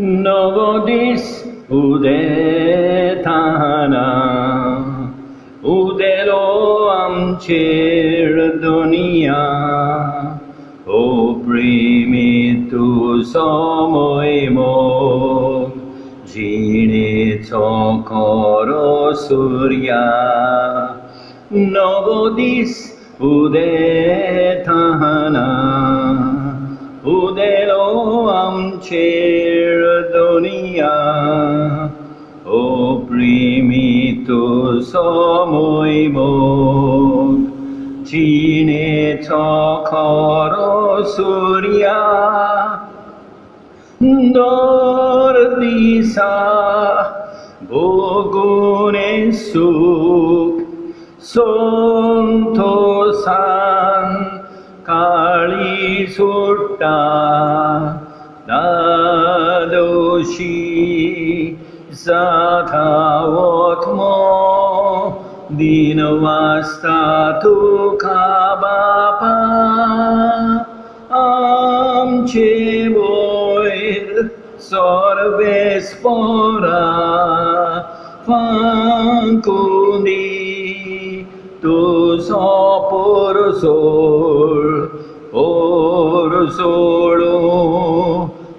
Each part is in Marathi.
नवोदिस उदेताना उदेलो आमचेर दुनिया ओ प्रेमितु समयमो जिणेचो खरो सूर्या नवोदिस उदेताना उदेलो आमचेर दुनिया ओ प्रेमितु समयमोग जिणेचो खरो सूर्या दर दिसा भोगुने सुख संतोषान काळी सुट्टा दादोशी जातावोत्मो दिन वाजता तुका बापा आमचे वयर सर्वेस्परा फांकुंदी तुझो porsoळू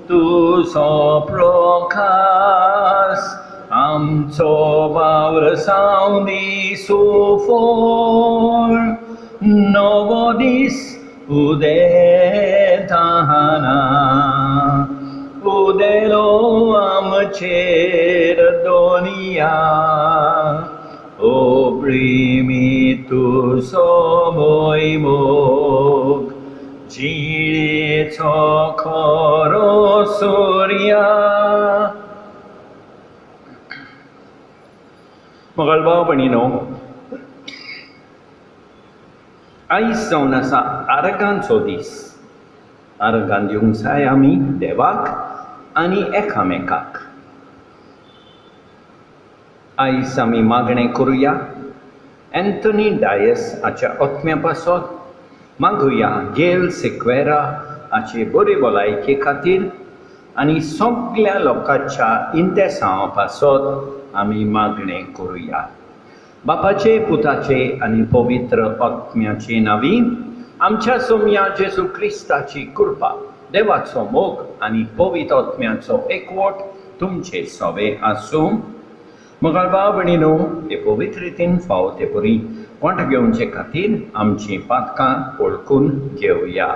तुझो प्रकाश आमचो वावर सावनी सुफोर नवो दीस उदेताना उदेलो आमचेर दुनिया ओ प्रेमितु समयमोग जिणेचो खरो सूर्या मोगाळ भाव भयणीनो आयज जावन आसा आर्गांचो दीस आर्गां दिवंक जाय आमी देवाक आनी एकामेकाक आयज आमी मागणें करुया एंथनी डायस हाच्या आत्म्या पासत मागुया गेल सेक्वेरा हाचे बरे भलायके खातीर आनी सगळ्या लोकांच्या इंतेसांवा पासत आमी मागणें करुया बापाचे पुताचे आनी पवित्र आत्म्याचे नांवी आमच्या सोम्या जेजू क्रिस्ताची कृपा देवाचो मोग आनी पवित्र आत्म्याचो एकवट तुमचे सवे आसूं मोगाळ भाव भयणीनो हे पवित्र रितीन फावो ते परी कोंठ घेवचे खातीर आमची पातकां ओळखून घेवया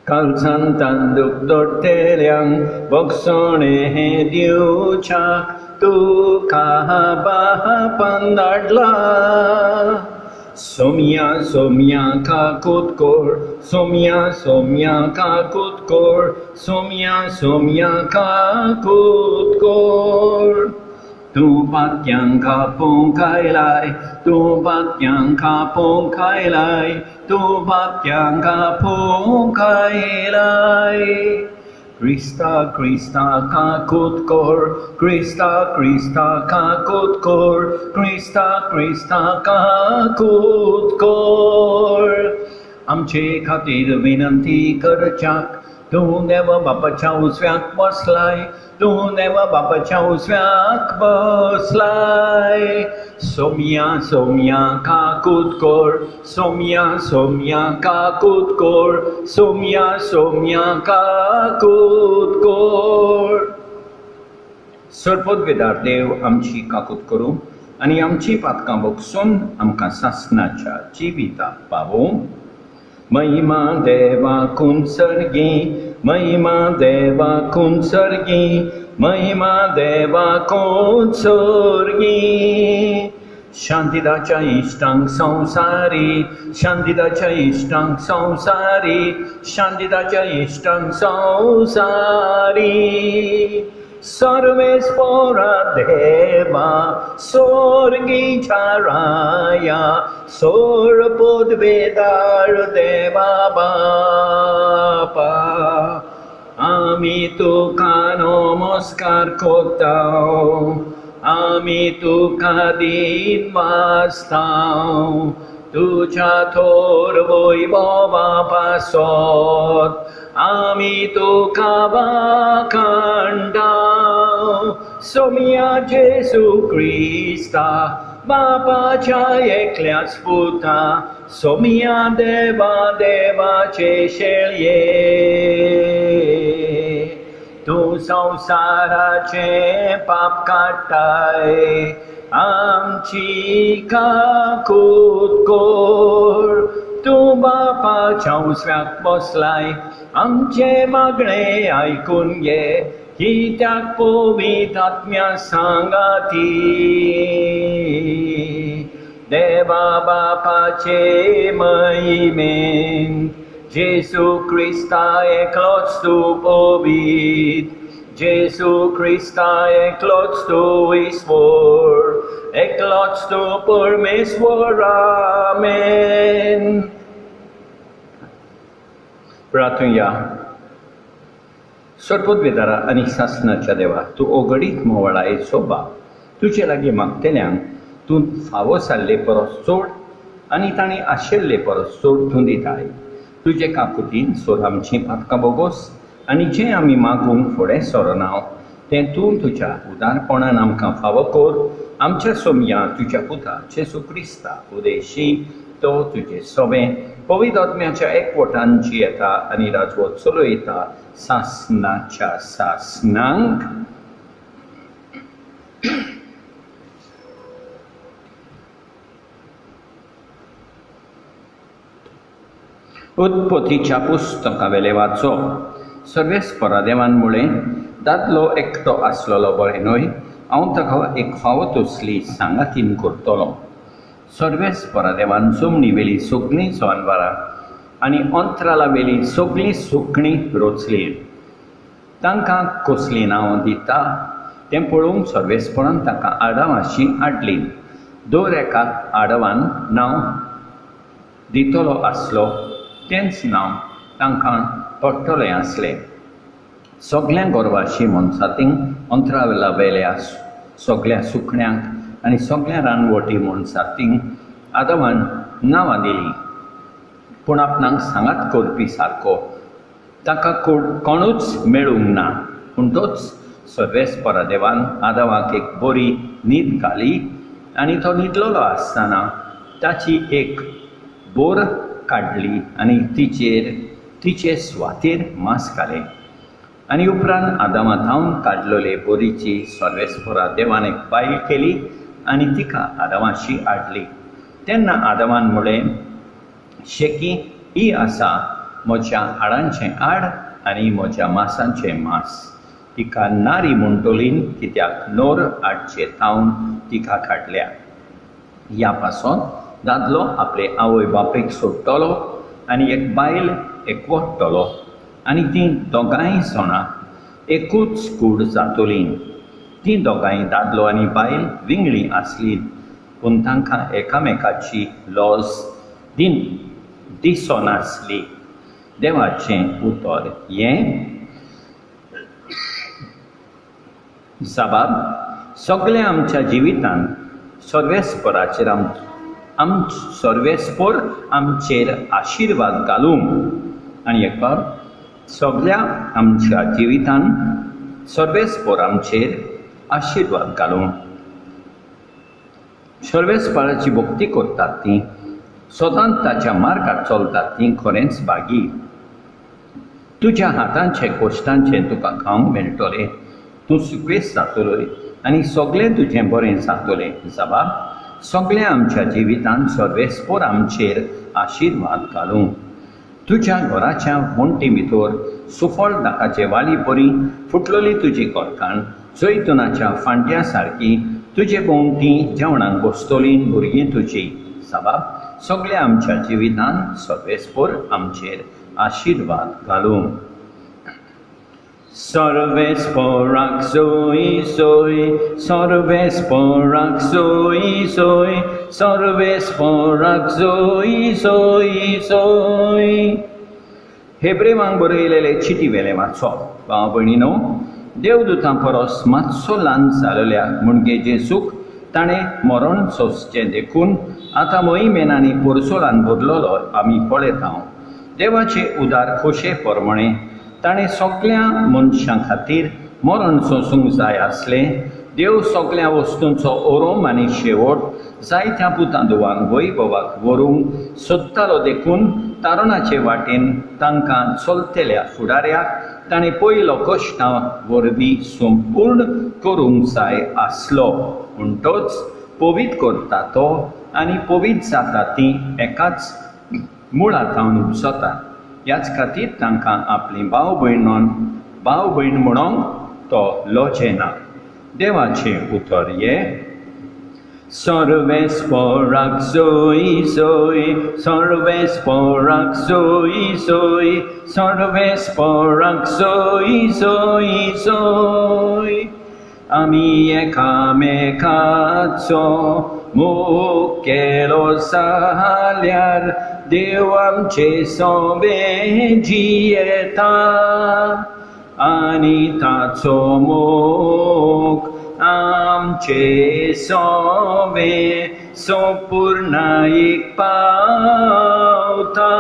काळजांत तांदूळ दडटेल्यांक भोगसणे हे दिवच्याक तुका बापान धाडला सोम्या सोम्या काकूत कोर सोम्या सोम्या काकूत कोर सोम्या सोम्या काकूत कोर तूं बातक्यांक आपोवंक आयलाय तूं बातक्यांक आपोवंक आयलाय तूं बातक्यांक आपोवंक आयलाय Krista, Krista, kakut kor, Krista, Krista, kakut kor, Krista, Krista, kakut kor. आमचे खातीर विनंती करच्याक तूं देव बापाच्या उजव्याक बसलाय तूं देव बापाच्या उजव्याक बसलाय सोम्या सोम्या काकूत कोर सोम्या सोम्या काकूत कोर सोम्या सोम्या काकूत कोर सर्पोद्वेदार देव आमची काकूत करूं आनी आमची पातकां भोगसून आमकां सासणाच्या जिविताक पावूं महिमा देवा कुंसर्गी महिमा देवा कुंसर्गी महिमा देवा कुंसर्गी शांतीदाच्या इष्टांक संसारी शांतीदाच्या इष्टांक संसारी शांतीदाच्या इष्टांक संसारी सर्वेस्परा देवा स्वर्गीच्या राया सर्पोद्वेदार देवा बापा आमी तुका नमस्कार करतां आमी तुका दिन वाजतां तुझ्या थोर वैभवा पासत आमी तुका वाखाणटा सोमिया जेसू क्रिस्ता बापाच्या एकल्याच पुता सोमिया देवा देवाचे शेळये तू संसाराचे पाप काडटाय आमची काकूत कोर तू बापाच्या उजव्याक बसलाय आमचे मागणे आयकून घे कित्याक पवित्र आत्म्या सांगाती देवा बापाचे महिमेन जेसू क्रिस्ता एकलोच तू पवित्र जेसू क्रिस्ता एकलोच तू ईश्वर एकलोच तू परमेश्वर आमेन. प्रार्थना. सर्वोद्वेदारा आनी सासणाच्या देवा तूं ओगडीत मोवळायेचो बाप तुजे लागीं मागतल्यांक तूं फावो जाल्ले परस चड आनी ताणें आशिल्ले परस चड तूं दिताय. तुजे काकुतीन सोर आमची पातकां बोगोस आनी जें आमी मागूंक फुडें सरनाव तें तूं तुज्या उदारपणान आमकां फावो कर. आमच्या सोमया तुज्या पुता जेसू क्रिस्ता उदेशी तो तुजें सोबें पवित्र आत्म्याच्या एकवटान जियेता आनी राजवट चलयता सासणाच्या सासणांक. उत्पत्तीच्या पुस्तकावेले वाचो. सर्वेस्परा देवान म्हळें दादलो एकटो आसलोलो बरें न्हय हांव ताका एक फावो तसली सांगातीन करतलो. सर्वेस्परा देवान जमनी वेली सगळीं जनावरां आनी अंतराला वेली सगळीं सुकणीं रचलीं. तांकां कसलीं नांवां दिता तें पळोवंक सर्वेस्परान ताका आडवाशी हाडली. दर एका आडवान नांव दितलो आसलो तेंच नांव तांकां पडटलें आसलें. सगळ्या गोरवाशी मनशातींक अंतरावेला वेल्या सगळ्या सुकण्यांक आनी सगळ्या रानवटी मनशातींक आदवान नांवां दिलीं. पूण आपणाक सांगात करपी सारको ताका कोणूच मेळूंक ना. पूण तोच सर्वेस्परा देवान आदवाक एक बरी न्हीद घाली आनी तो न्हिदलोलो आसतना ताची एक बोर काडली आनी तिचे स्वातेर मांस घालें आनी उपरांत आदामा थावन काडलेले बोरीची सर्वेस्परा देवान एक बायल केली आनी तिका आदामाशी हाडली. तेन्ना आदामान म्हळें शेकी ही आसा म्हज्या हाडांचें हाड आनी म्हज्या मांसांचें मांस. तिका नारी म्हणटलीं कित्याक नोर हाडचे थावन तिका काडल्या. ह्या पासून दादलो आपले आवय बापेक सोडटलो आनी एक बायल एकवटतलो आनी तीं दोगांय जाणां एकूच कूड जातलीं. तीं दोगांय दादलो आनी बायल विंगळी आसलीं पूण तांकां एकामेकाची लॉज दिसनासली. देवाचें उतर हें जबाब सगळ्या आमच्या जिवितांत सर्वेस्पराचेर सर्वेस्पर आमचेर आशिर्वाद घालूंक आनी एकर सगळ्या आमच्या जिवितांत सर्वेस्पर आमचेर आशिर्वाद घालूंक. सर्वेस्पराची भक्ती करतात तीं सदांच ताच्या मार्गार चलतात तीं खरेंच भागी. तुज्या हातांचे कश्टांचे तुका खावंक मेळटलें. तूं सुखेस जातलोय आनी सगळें तुजें बरें जातलें. जबाब सगळ्या आमच्या जिवितांत सर्वेस्पर आमचेर आशिर्वाद घालूंक. तुज्या घराच्या वण्टी भितर सुफळ दाकाचे वाली बरी फुटलेली तुजी गोरकाण जैतुनाच्या फांट्या सारकी तुजे भोंवटी जेवणाक बसतलीं भुरगीं तुजी. जबाब सगळ्या आमच्या जिवितांत सर्वेस्पर आमचेर आशिर्वाद घालूंक. सर्वेस्पराक सोय सोय सर्वेस्पराक सोय सोय सर्वेस्पराक सोय सोय सोय. हेब्रेवांक बरयलेले चिटी वेले वाचप. भाव भयणीनो, देवदूतां परस मातसो ल्हान जालेल्याक म्हणजे जेजूक ताणें मरण सोंसचें देखून आतां मोहिमेनांनी पोरसोलान भरलोलो आमी पळयता। देवाचे उदार खोशे प्रमाणे ताणें सगळ्या मनशां खातीर मरण सोंसूंक जाय आसलें। देव सगळ्या वस्तूंचो ओरोम आनी शेवट जायत्या पुतां धुवांक वैभवाक व्हरूंक सोदतालो देखून तारणाचे वाटेन तांकां चलतेल्या फुडाऱ्याक ताणें पयलो कश्टां वरवीं संपूर्ण करूंक जाय आसलो। म्हणटच पवित्र करता तो आनी पवित्र जाता तीं एकाच मुळांतावन उपजतात। ह्याच खातीर तांकां आपली भाव भयण म्हणोंक तो लजेना। देवाचें उतर हे सर्वेस्पराक सोय सोय, सर्वेस्पराक सोय सोय, सर्वेस्पराक सोय सोय सोय। आमी एकामेकाचो मोग केलो जाल्यार देव आमचे सोबे जियेता आनी ताचो मोग आमचे सोबे संपूर्णायेक पावता।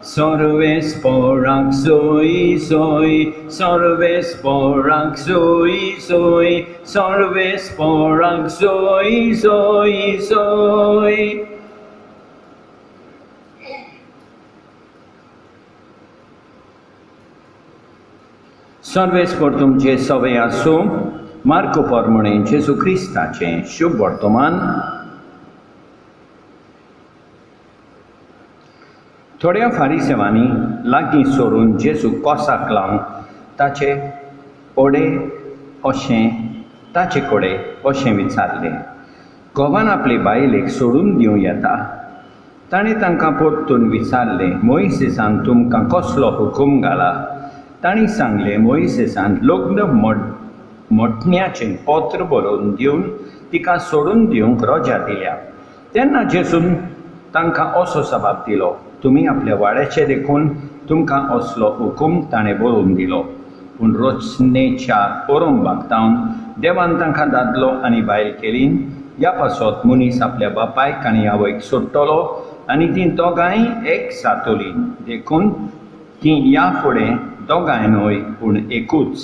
सर्वेस्पराक सोय सोय, सर्वेस्पराक सोय सोय, सर्वेस्पराक सोय सोय सोय। सर्वेस्पर तुमचे सवे आसूं। मार्क प्रमाणे जेजू क्रिस्ताचें शुभ वर्तमान। थोड्या फारिसेवांनी लागीं सोडून जेजू कोसाक लावन ताचे कडेन अशें विचारलें, घोवान आपले बायलेक सोडून दिवं येता? ताणें तांकां परतून विचारलें, मोइसेसान तुमकां कसलो हुकूम घाला? तांणी सांगलें, मोइसेसान लग्न मोटण्याचें पत्र बरोवन दिवन तिका सोडून दिवंक रजा दिल्या। तेन्ना जेजून तांकां असो जबाब दिलो, तुमी आपल्या वाड्याचें देखून तुमकां असलो हुकूम ताणें बरोवन दिलो। पूण रचनेच्या ओरोंबाक देवान तांकां दादलो आनी बायल केली। ह्या पासत मनीस आपल्या बापायक आनी आवयक सोडटलो आनी तीं दोगांय एक जातलीं। देखून तीं ह्या फुडें दोगांय न्हय पूण एकूच।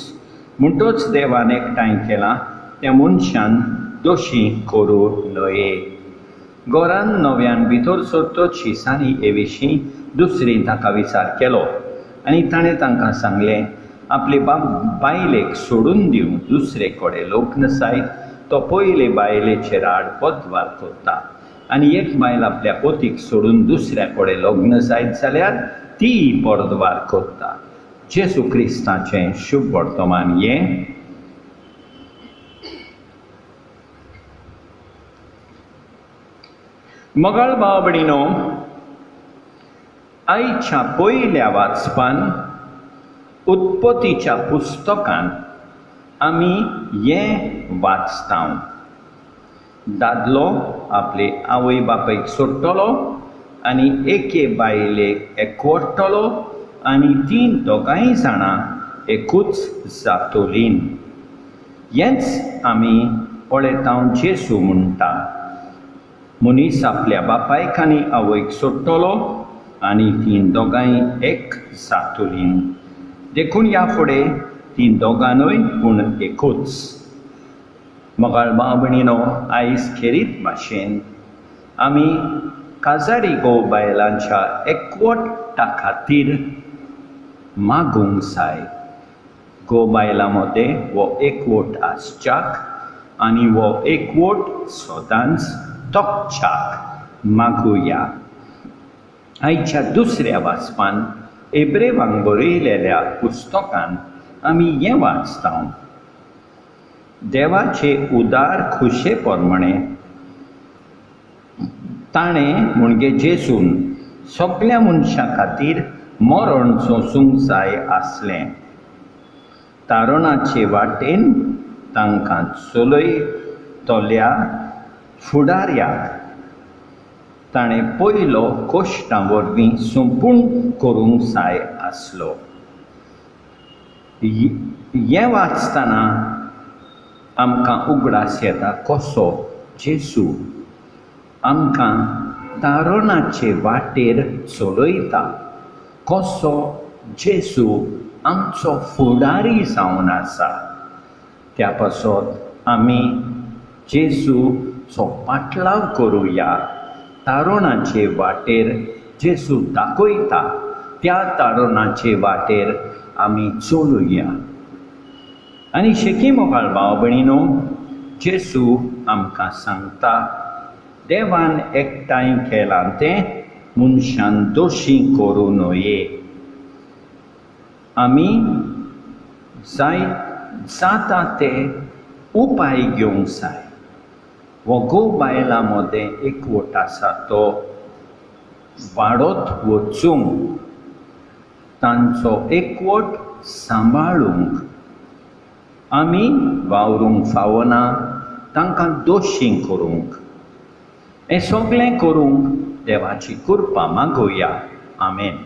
म्हणटच देवान एकठांय केलां त्या मनशान दोशी करूं नये। घरान नव्यान भितर सरतच शिसांनी हे विशीं दुसरीन ताका विचार केलो आनी ताणें तांकां सांगलें, आपले बायलेक सोडून दिवन दुसरे कडेन लग्न जायत तो पयले बायलेचेर आडपदवार करता आनी एक बायल आपल्या पतीक सोडून दुसऱ्या कडेन लग्न जायत जाल्यार ती परदवार करता। जेजू क्रिस्ताचें शुभ वर्तमान हें। मोगाळ भाव भयणीनो, आयच्या पयल्या वाचपान उत्पत्तीच्या पुस्तकान आमी हें वाचता, दादलो आपले आवय बापायक सोडटलो आनी एके बायलेक एकवटतलो आनी तीं दोगांय जाणां एकूच जातलीं। हेंच आमी पळयता जेजू म्हणटा, मनीस आपल्या बापायक आनी आवयक सोडटलो आनी तीं दोगांय एक जातलीं। देखून ह्या फुडें तीं दोगांय पूण एकूच। मोगाळ भाव भयणीनो, आयज खेरीत भाशेन आमी काजारी घोव बायलांच्या एकवटा खातीर मागूंक जाय। घोव बायलां मदें हो एकवट आसच्याक आनी हो एकवट सदांच तोखच्याक मागुया। आयच्या दुसऱ्या वाचपान एब्रेवांक बरयलेल्या पुस्तकान आमी हें वाचता, देवाचे उदार खुशे प्रमाणे ताणें म्हणजे जेजून सगळ्या मनशां खातीर मरण सोंसूंक जाय आसलें। तारणाचे वाटेन तांकां चलयतल्या फुडाऱ्याक ताणें पयलो कश्टां वरवीं संपूर्ण करूंक जाय आसलो। हें वाचतना आमकां उगडास येता कसो जेजू आमकां तारुणाचे वाटेर चलयता, कसो जेजू आमचो फुडारी जावन आसा। त्या पासत आमी जेजूचो पाटलाव करुया। तारुणाचे वाटेर जेजू दाखयता त्या तारुणाचे वाटेर आमी चलुया। आनी शेकी मोगाळ भाव भयणीनो, जेजू आमकां सांगता देवान एकठांय केलां तें मनशान दोशी करूं नये। आमी जाता ते उपाय घेवंक जाय। हो घोव बायलां मदें एकवट आसा तो वाडत वचूंक, तांचो एकवट सांबाळूंक आमी वावरूंक फावना, तांकां दोशी करूंक। हें सगळें करूंक देवाची कृपा मागुया। आमेन।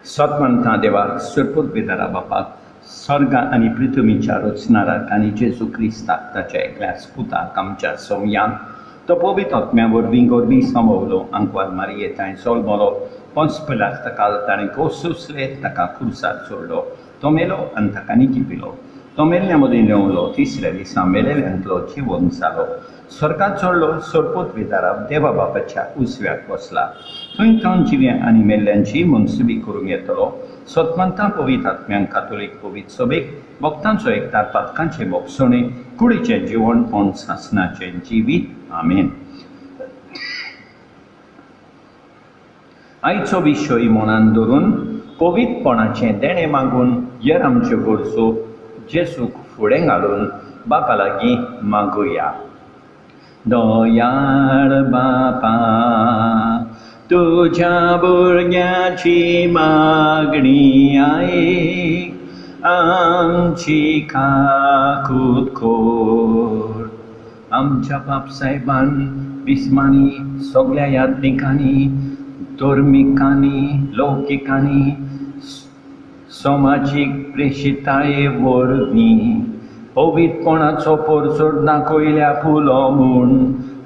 सतमंता देवाक सुरपूत भितरा बापाक स्वर्ग आनी पृथ्वीच्या रचणाराक आनी जेजू क्रिस्ताक ताच्या एकल्याच पुताक आमच्या सोमयांक तो पवित्र आत्म्या वरवीं गोरबी समवलो आंकवार मारयेताय सोलमलो पंच पिलाक ताका ताणें कोसुसले ताका खुर्सार चोडलो, तो मेलो आनी ताका निकिपिलो। तो मेल्ल्या मदीं देंवलो, तिसऱ्या दिसा मेलेल्यांतलो जिवंत जालो, स्वर्गांत चडलो, सोडपूत भितरा देवा बापाच्या उजव्याक बसला। थंय तो जिव्या आनी मेल्ल्यांची मनसुबी करूंक येतलो। सतमंता पवित्र आत्म्यांक कातोलीक पवित्र सभेक भक्तांचो एकठांय पातकांचे भोगसणे कुडीचें जिवणपण सासणाचें जिवीत। आमेन। आयचो विशय मनान धरून पवित्रपणाचें देणें मागून हेर आमच्यो गरजो जेजूक फुडें घालून बापा लागीं मागुया। दयाळ बापा, तुझ्या भुरग्याची मागणी आयक, आमची काकूत कोर। आमच्या बापसाहेबान बिस्मांनी सगळ्या यात्रिकांनी, धर्मिकांनी, लौकिकांनी समाजीक प्रेशिताये वरवीं पवित्रपणाचो परचोड दाखयल्या पुलो म्हूण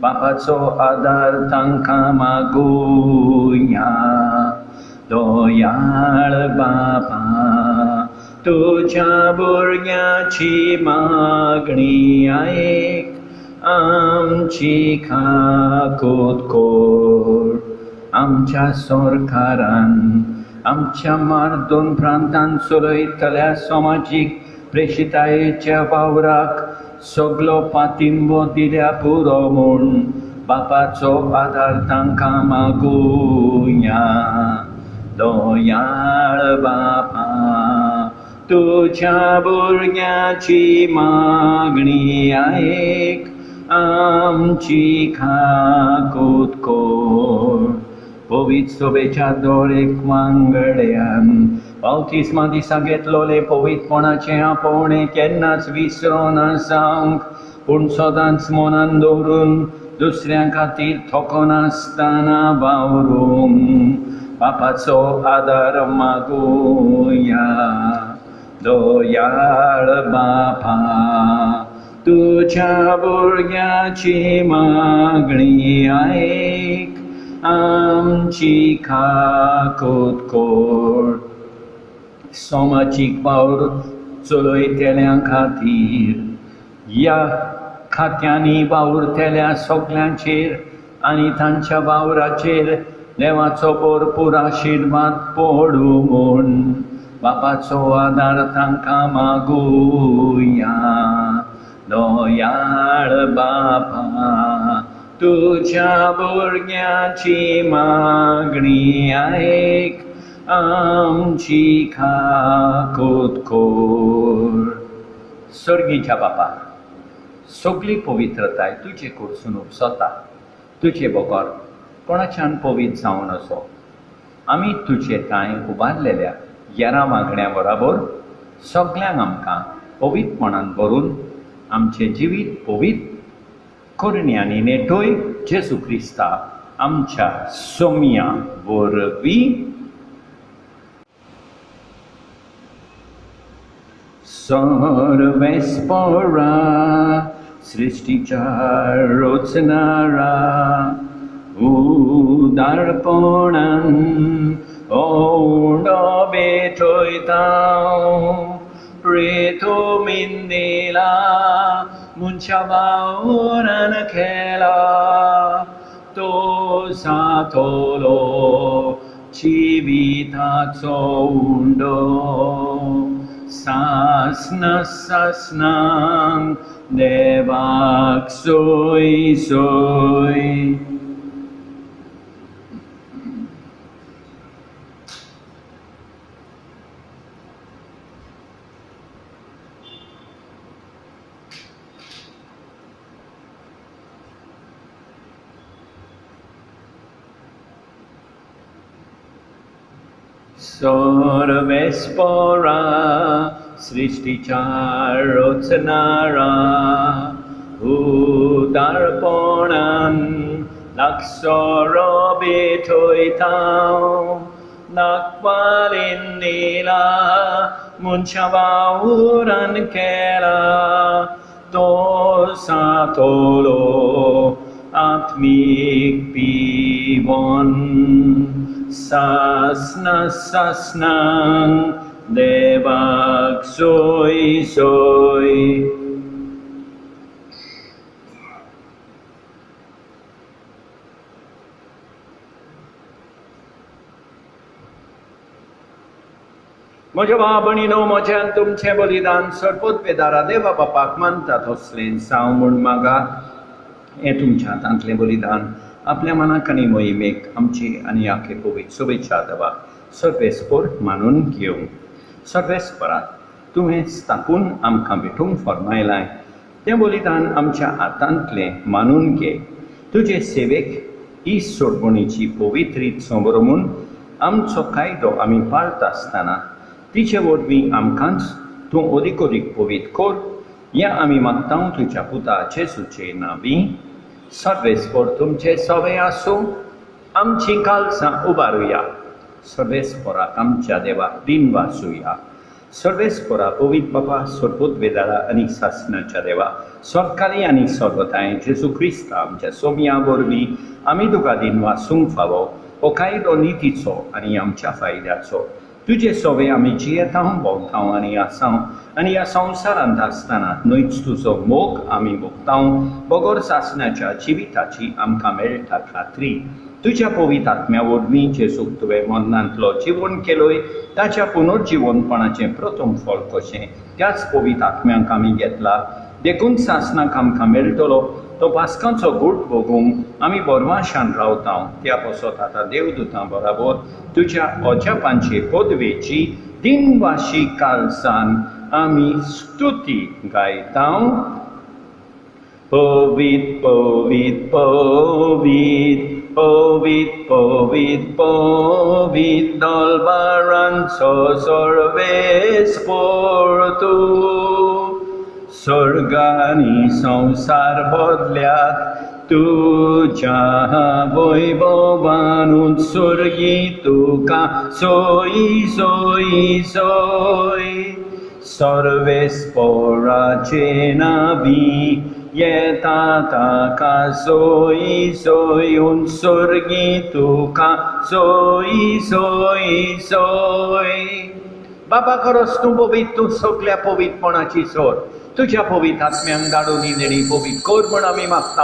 बापाचो आदार तांकां मागुया। दयाळ बापा, तुझ्या भुरग्याची मागणी आयक, आमची काकूत कोर। आमच्या सरकारान आमच्या मार्दोन प्रांतांत चलयतल्या समाजीक प्रेशितायेच्या वावराक सगलो पातिंबो दिल्या पुरो म्हूण बापाचो आदार तांकां मागुया। दयाळ बापा, तुझ्या भुरग्याची मागणी आयक, आमची काकूत कोर। पवित्र सभेच्या दर एक वांगड्यान बावतिस्मा दिसा घेतलोले पवित्रपणाचें आपोवणें केन्नाच विसरोना जावंक, पूण सदांच मनान दवरून दुसऱ्यां खातीर थोकोनासतना वावरूंक बापाचो आदार मागुया। दयाळ बापा, तुझ्या भुरग्याची मागणी आयक, आमची काकूत कोर। समाजीक वावर चलयतल्यां खातीर ह्या खात्यांनी वावुरतल्या सगळ्यांचेर आनी तांच्या वावराचेर देवाचो भरपूर आशिर्वाद पडूं म्हूण बापाचो आदार तांकां मागुया। दयाळ बापा, तुझ्या भुरग्याची मागणी आयक, आमची काकूत कोर। स्वर्गीच्या बापा, सगळी पवित्रताय तुजे कडसून उपसता। तुजे बगर कोणाच्यान पवित्र जावन असो आमी तुजे कांय उबारलेल्या येरा मागण्या बराबर सगळ्यांक आमकां पवित्रपणान भरून आमचें जिवीत पवित्र करण्यांनी नेटोय जेजू क्रिस्ता आमच्या सोम्या वरवीं। सर्वेस्परा सृष्टीच्या रचणारा उदारपणान बेठोयतां प्रेतोमिंदेला munchawaoran khela to satolo chivitatso undo sasna sasnang devak soy soy. सर्वेस्परा सृष्टीच्या रचणारा उदारपणान लागसरो बेठोयतां नाकपालिंदेला munchawaoran khela to satolo atmik pivon sasna sasnang devak soy soy. म्हज्या भावभयणीनो म्हज्यान तुमचें बलिदान सर्पोत्पे दारा देवा बापाक मानता तसलें जावं म्हूण मागात. हें तुमच्या हातांतलें बलिदान आपल्या मनाक आनी मोहिमेक आमची आनी आखे पवित्र शुभेच्छा देवा सर्वेस्पर मानून घेवंक. सर्वेस्परात तुवें स्थापून आमकां भेटूंक फरमायलां तें बलिदान आमच्या हातांतलें मानून घे. तुजे सेवेक ही सोडवणीची पवित्र रीत समोरून आमचो कायदो आमी पाळटा आसतना तिचे वरवीं आमकांच तूं अदीक अदीक पवित्र कर. हें आमी मागतां तुज्या पुता जेजूचे नांवी. सर्वेस्पर तुमचे सवे आसूं. आमची कालसां उबारुया. सर्वेस्पराक आमच्या देवाक दिन वासुया. सर्वेस्परा पवित्र बापा सर्वोत वेदारा आनी सासणाच्या देवा सरकारी आनी सर्वताय जेजू क्रिस्ता आमच्या सोम्या वरवीं आमी तुका दिन वासूंक फावो हो कायदो नितीचो आनी आमच्या फायद्याचो. तुजे सवे आमी जियेता भोगता आनी आसां आनी ह्या संवसारांत आसतना न्हयच तुजो मोग आमी भोगता बगोर सासणाच्या जिविताची आमकां मेळटा खात्री. तुज्या पवित्र आत्म्या वरवीं जेजूक तुवें मरणांतलो जिवन केलोय ताच्या पुनर्जिवनपणाचें प्रथम फळ कशें त्याच पवित्र आत्म्याक आमी घेतला. देखून सासणाक आमकां मेळटलो तो पास्कांचो घोट भोगूंक आमी बोरवाशान रावता. त्या पासत आतां देवदूतां बराबर तुज्या अजापांचे पदवेची दिनवाशी कालसान आमी स्तुती गायता. पवित्र पवित्र पवित्र पवित्र पवित्र पवित्र दलबारांचो सर्वेस्पर तूं. स्वर्ग आनी संवसार बदल्यात तुज्या वैभवान उत्सर्गी तुका सोय सोय सोय. सर्वेस्पराचे नांवी येता ताका सोय सोय उत्सर्गी तुका सोय सोय सोय. बाबा खरोच तूं पवित्र. तूं सगल्या पवित्रपणाची सोर तुज्या पवित्र आत्म्यांक धाडून देणी पवित्र कर म्हूण आमी मागता.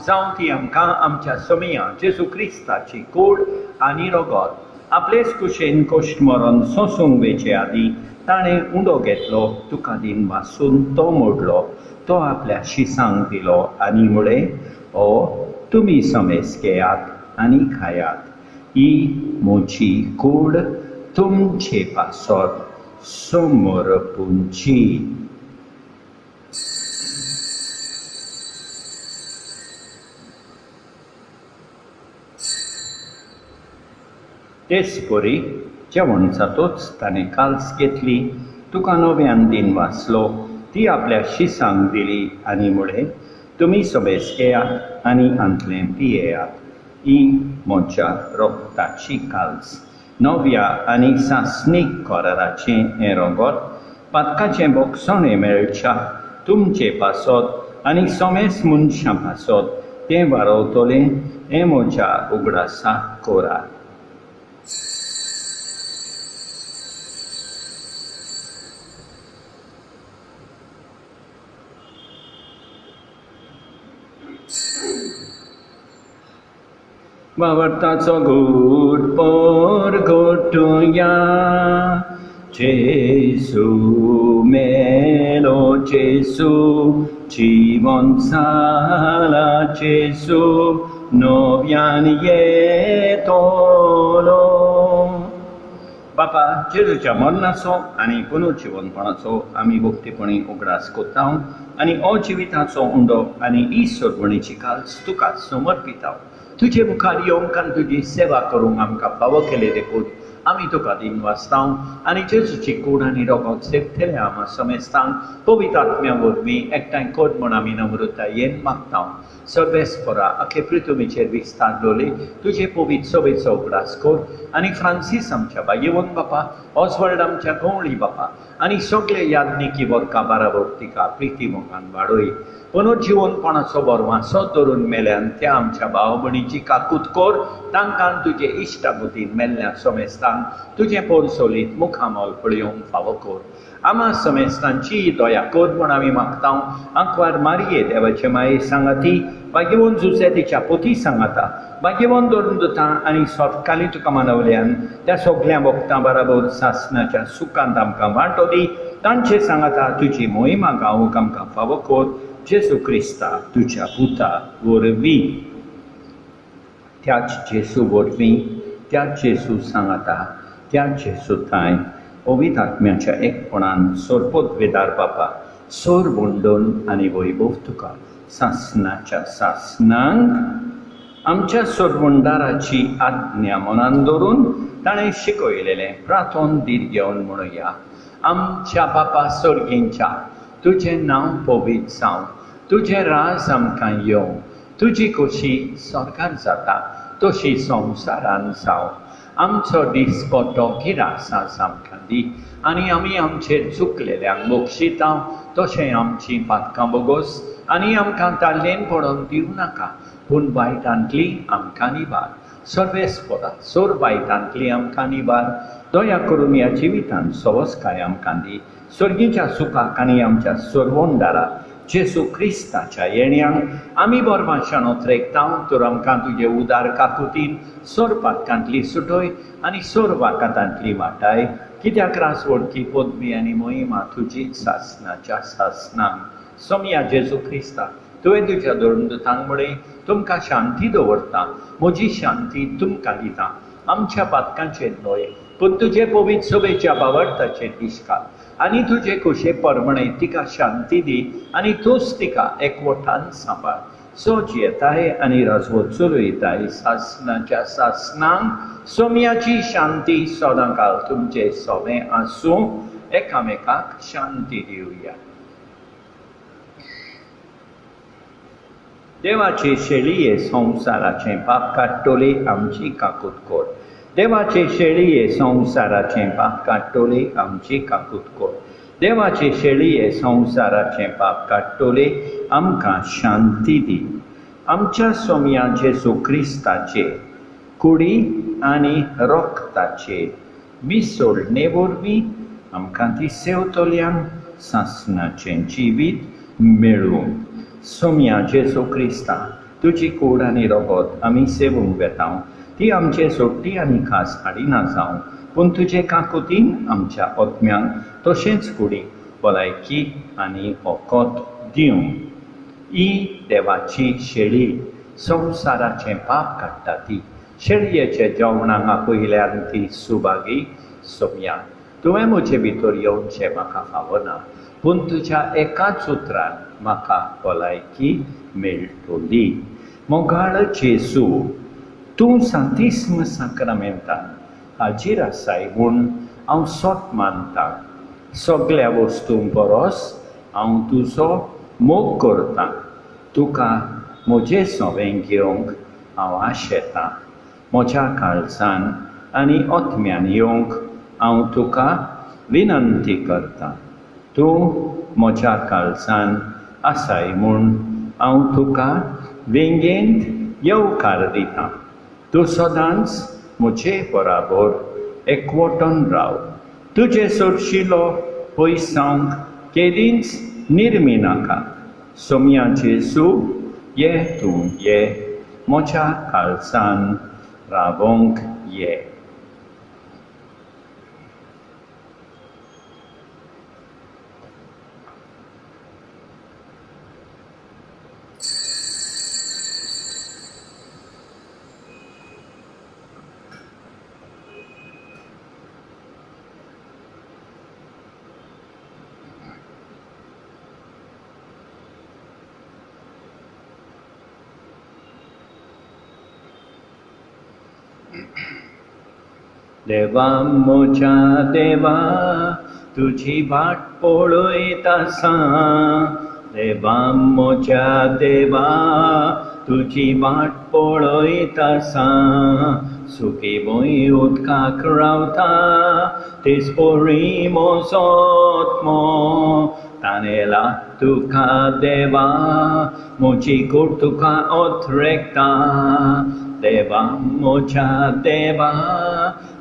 जावं ती आमकां आमच्या समया जेजू क्रिस्ताची कूड आनी रगत आपलेच कुशेन कश्ट मरण सोंसूंक वेचे आदीं ताणें उंडो घेतलो तुका दिन वासून तो मोडलो तो आपल्या शिसांक दिलो आनी म्हळें हो तुमी समेस घेयात आनी खायात. ही म्हजी कूड तुमचे पासत समर्पूंची. तेच परी जेवण जातूच ताणें काल्स घेतली तुका नव्यान दिन वाचलो ती आपल्या शिसांक दिली आनी म्हळें तुमी समेस घेयात आनी हांतलें पियेयात. ही म्हज्या रोगताची काल्स नव्या आनी सासणीक कराराचें हें रगत पातकाचें बोगसोणें मेळच्या तुमचे पासत आनी सोमेस मनशां पासत तें वारवतलें हें म्हज्या उगडासाक कोरात. वावरताचो घोट परगटुया, जेसू मेलो जेसू, जीवन जाला जेसू, नव्यान येतलो. बापा जेजूच्या मरणाचो आनी पुनर्जीवनपणाचो आमी भक्तीपणी उगडास कोत्ता आनी अजिविताचो उंडो आनी ईश्वरपणीची काल्स तुका समर्पिता. तुजे मुखार येवंक आनी तुजी सेवा करूंक आमकां फावो केले देखून आमी तुका दिन वाचता आनी जेजूची कूड आनी रगत सेवतले आमा समेस्तांक पवित्र आत्म्या वरवीं एकठांय कर म्हूण आमी नम्रतायेन मागता. सर्वेस्परा आखे पृथ्वीचेर विस्तारलोले तुजे पवित्र सभेचो उगडास कर आनी फ्रांसीस आमच्या बायेवन बापा, ऑस्वर्ड आमच्या गवळी बापा आनी सगळे याज्ञिकी वर्गां बाराबर तिका प्रिती मोगान वाडय. पुनर्जीवनपणाचो बरवासो धरून मेल्यान त्या आमच्या भाव भयणीची काकूत कर. तांकां तुजे इश्टागुतीन मेल्ल्या समेस्तांक तुजें पोरसोलीत मुखामोल पळयोवंक फावो कर. आमा समेस्तांची दया कर म्हूण आमी मागता. आंकवार मारये देवाचे माये सांगाती, भाग्यवन जुसे तिच्या पोती सांगाता, भाग्यवन धरून दोता आनी सोपकाली तुका मानवल्यान त्या सगळ्या भक्तां बराबर सासणाच्या सुखांत आमकां वांटो दी. तांचे सांगाता तुजी मोहिमा गावूंक आमकां फावो कर. जेसू क्रिस्ता तुझ्या पुता वरवीं, त्याच जेसू वरवीं, त्याच जेसू सांगाता, त्याच जेसू ताय पवित्र आत्म्याच्या एकपणान सोरपोद्वेदार बापा सोर बोंडोन आनी वैभव तुका सासणाच्या सासणांक आमच्या सोरबोंडाराची आज्ञा मनान दवरून ताणें शिकयलेलें प्रार्थोन दीत घेवन म्हणुया. आमच्या बापा सर्गेंच्या तुजें नांव पवित्र जावं, तुजें राज आमकां येवं, तुजी खोशी स्वर्गार जाता तशी संवसारान जावं. आमचो दिसपट्टो गिरासास आमकां दी आनी आमी आमचेर चुकलेल्यांक बक्षिता तशें आमची पातकां बोगोस आनी आमकां ताल्लेन पडोवन दिवं नाका, पूण वायटांतली आमकां निबार. सर्वेस्परा सोर वायटांतली आमकां निबार. दया करून ह्या जिवितांत सवस्काय आमकां दी. स्वर्गीच्या सुखाक आनी आमच्या सोरवोंडारा जेसू क्रिस्ताच्या येण्याक आमी बरभाशान ओतरेकता. तर आमकां तुजे उदार काकुतीन सोर पातकांतली सुटय आनी सोर वाकातांतली वाटाय, कित्याक रासवडकी पदवी आनी मोहिमा तुजीच सासणाच्या सासणांक. सोम्या जेसू क्रिस्ता तुवें तुज्या धोरणदूतांक म्हणय तुमकां शांती दवरता, म्हजी शांती तुमकां दिता. आमच्या पातकांचेर न्हय पूण तुजे पवित्र सभेच्या बावरताचेर दिसका आनी तुजे खोशे परमणे तिका शांती दी आनी तूंच तिका एकवटान सांबाळ. सोच येताय आनी राजवट चलयताय सासणाच्या सासणांक. सोम्याची शांती सदांकाळ तुमचे सोबे आसूं. एकामेकाक शांती दिवया. देवाचे शेळये संवसाराचें पाप काडटोले आमची काकूत कर. देवाचे शेळये संवसाराचें पाप काडटोले आमची काकूत कर. देवाचे शेळये संवसाराचें पाप काडटोले आमकां शांती दी. आमच्या सोम्या जेसू क्रिस्ताचे कुडी आनी रोखताचे मिसोळणे वरवीं आमकां ती सेवतल्यांक सासणाचें जिवीत मेळूं. सोम्या जेसू क्रिस्ता तुजी कूड आनी रगत आमी सेवूंक वेता. ती आमचे सोडटी आनी खास हाडिना जावं, पूण तुजे काकुतीन आमच्या आत्म्यांक तशेंच कुडी भलायकी आनी वखद दिवं. ही देवाची शेळी संवसाराचें पाप काडटा ती. शेळयेचे जेवणाक आपयल्यान ती सुभागी सोम्या. तुवें म्हजे भितर येवचें म्हाका फावना, पूण तुज्या एकाच उतरान म्हाका भलायकी मेळटली. मोगाळ जेसू तूं सांतिस्म साक्रामेंतान हाजीर आसाय म्हूण हांव सोत मानतां. सगळ्या वस्तूंक परस हांव तुजो मोग करतां. तुका म्हजें सोबें घेवंक हांव आशेतां. म्हज्या काळजान आनी आत्म्यान येवंक हांव तुका विनंती करतां. तूं म्हज्या काळजान आसाय म्हूण हांव तुका वेंगेंत येवकार दितां. तूं सदांच म्हजे बराबर एकवटून राव. तुजे सोडशिलो पयसांक केदींच निर्मी नाका. सोम्या जेजू ये तूं ये म्हज्या काळजान रावोंक ये. देवा म्हज्या देवा तुजी वाट पळयता सां. देवा म्हज्या देवा तुजी वाट पळयता सां. सुखी भूंय उदकाक रावता तेच बरी म्हजो आत्मो. तानेला तुका देवा म्हजी कूड तुका ओथरेकता. देवा म्हज्या देवा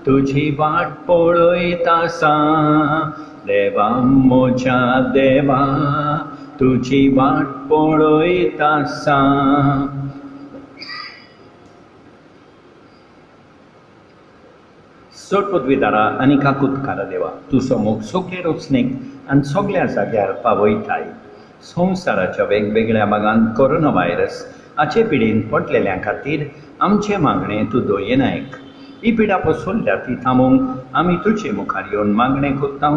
तुजी वाट पळयता सां. देवा म्हज्या देवा तुजी वाट पळयता सां. सोड पदवीदारा आनी काकुतकारा देवा तुजो मोग सगळे रचनेक आनी सगळ्या जाग्यार पावयताय. संवसाराच्या वेगवेगळ्या भागांत कोरोना व्हायरस हाचे पिडेन पडलेल्या खातीर आमचे मागणे तूं दोयेन आयक. ही पिडा पसरल्या ती थांबोवंक आमी तुजे मुखार येवन मागणें कोत्ता.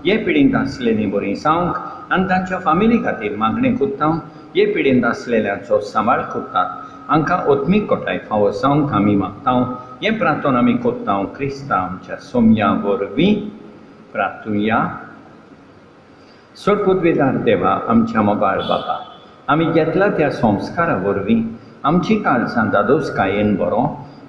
हे पिडींत आसलेलीं बरीं जावंक आनी तांच्या फामिली खातीर मागणें कोत्ता. हे पिडींत आसलेल्यांचो सांबाळ कोत्तात. हांकां ओत्मीक कोटाय फावो जावंक आमी मागता. हें प्रार्थना आमी कोत्ता क्रिस्ता आमच्या सोम्या वरवीं. प्रार्थुया. सोड पदवीदार देवा आमच्या मोगाळ बाबा, आमी घेतला त्या संस्कारा वरवीं आमची काळजां दादोसकायेन बरो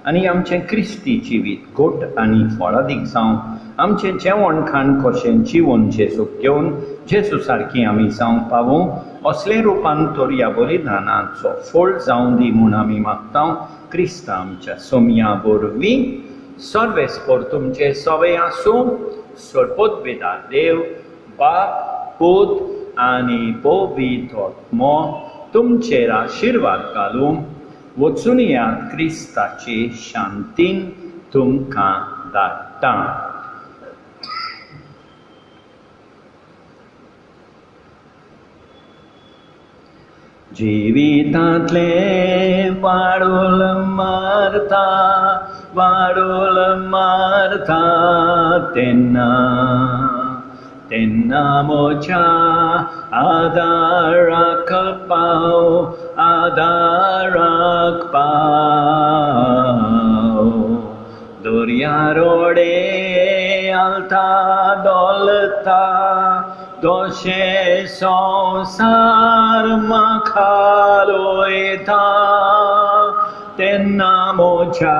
आनी आमचें क्रिस्ती जिवीत घोट आनी फळादीक जावं. आमचें जेवण खाण कशें जिवन जेजूक घेवन जेजू सारकीं आमी जावंक पावूं असलें रुपांतर ह्या बलिदानाचो फळ जावं दी म्हूण आमी मागता. क्रिस्ता आमच्या सोम्या वरवीं. सर्वेस्पर तुमचे सवय आसूं. सोड पदवीदार देव बाप पूत आनी पवित्र आत्मो तुमचेर आशिर्वाद घालूं. वचून येयात क्रिस्ताची शांतीन तुमकां धाडटा. जिवितांतले वाडोल मारता तेन्ना तेन्ना म्हज्या आदाराक पाव. दर्या रोडे आलता दोलता दोशे संवसार म्हाका लोयता. तेन्ना म्हज्या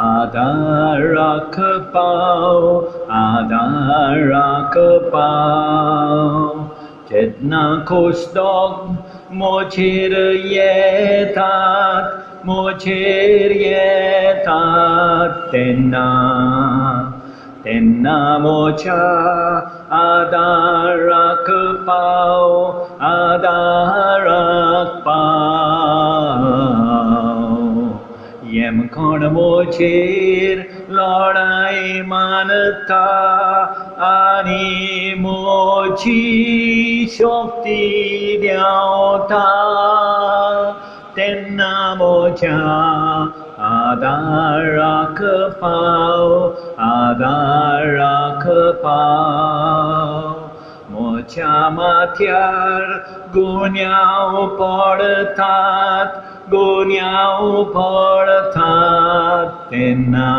आदाराक पाव. जेन्ना कुस्दोग म्हजेर येतात तेन्ना तेन्ना म्हज्या आदाराक पाव. येमकोण म्हजेर लढाई मानता आनी म्हजी शक्ती देंवता. तेन्ना म्हज्या आदाराक पाव. म्हज्या माथ्यार गुन्यांव पडतात तेन्ना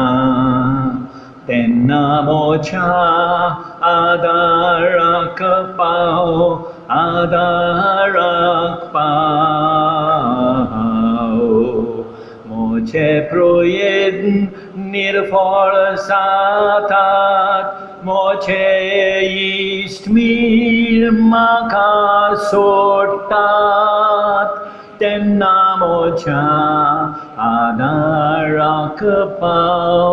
तेन्ना म्हज्या आदाराक पाव. मोचे प्रोयेन निर्फळ जातात मोचे इश्टमीर म्हाका सोडटात तेन्ना मोच्या आदाराक पाव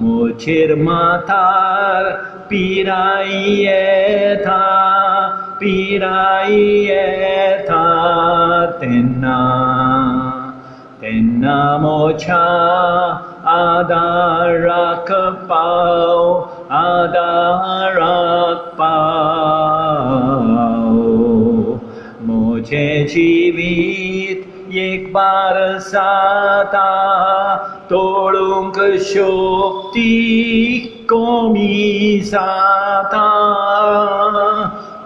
मोचेर मातार पिराय येता तेन्ना मोच्या आदाराक पाव मोचे जिवीत एक बार जाता तोडूंक शक्ती कमी जाता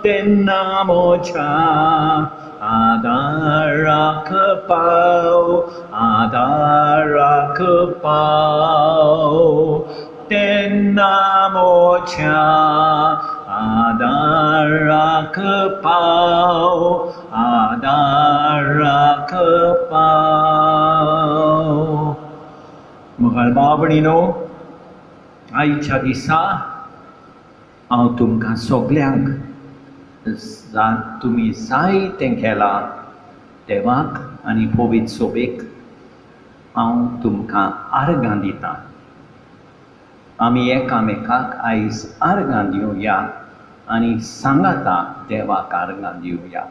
तेन्ना मोच्या आदाराक पाव तेन्ना मोच्या आदाराक पाव मोगाळ भाव भयणीनो आयच्या दिसा हांव तुमकां सगल्यांक तुमी जाय तें केलां देवाक आनी पवित्र सोबेक हांव तुमकां आर्गां दितां आमी एकामेकाक आयज आर्गां दिवया आनी सांगाता देवाक आर्गां दिवया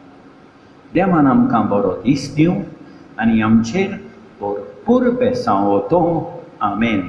देवान आमकां बरो दीस दिवं आनी आमचेर भरपूर बेसांव वतो आमेन.